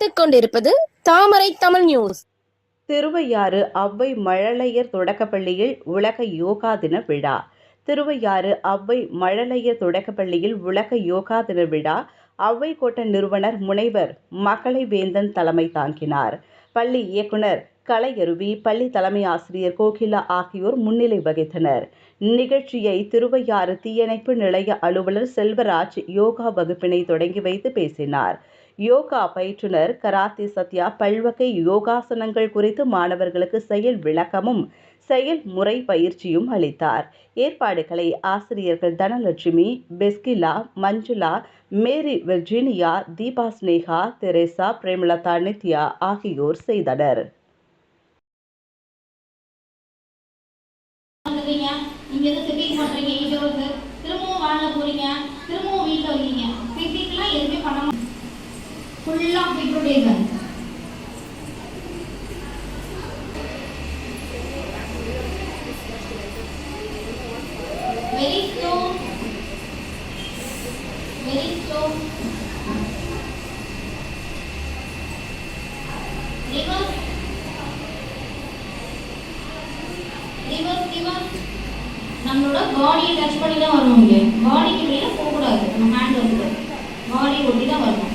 பார்த்துக் கொண்டிருப்பது தாமரை தமிழ் நியூஸ். திருவையாறு அவ்வை மழலையர் தொடக்கப்பள்ளியில் உலக யோகா தின விழா. திருவையாறு அவ்வை மழலையர் தொடக்கப்பள்ளியில் உலக யோகா தின விழா அவ்வை கோட்ட நிறுவனர் முனைவர் மகளை வேந்தன் தலைமை தாங்கினார். பள்ளி இயக்குனர் கலையருவி, பள்ளி தலைமை ஆசிரியர் கோகிலா ஆகியோர் முன்னிலை வகித்தனர். நிகழ்ச்சியை திருவையாறு தீயணைப்பு நிலைய அலுவலர் செல்வராஜ் யோகா வகுப்பினை தொடங்கி வைத்து பேசினார். யோகா பயிற்றுனர் கராத்தே சத்யா பல்வகை யோகாசனங்கள் குறித்து மாணவர்களுக்கு செயல் விளக்கமும் செயல்முறை பயிற்சியும் அளித்தார். ஏற்பாடுகளை ஆசிரியர்கள் தனலட்சுமி, பெஸ்கிலா, மஞ்சுளா, மேரி விர்ஜீனியா, தீபா ஸ்னேகா, தெரேசா, பிரேமலதா, நித்யா ஆகியோர் செய்தனர். ஃபுல்லா பீட்ரூட் very slow reverse நம்மளோட பாடியை டச் பண்ணி தான் வரணும். இங்கே பாடிக்கு வெளியே போகக்கூடாது. நம்ம ஹேண்ட் வந்து பாடி ஒட்டி தான் வரணும்.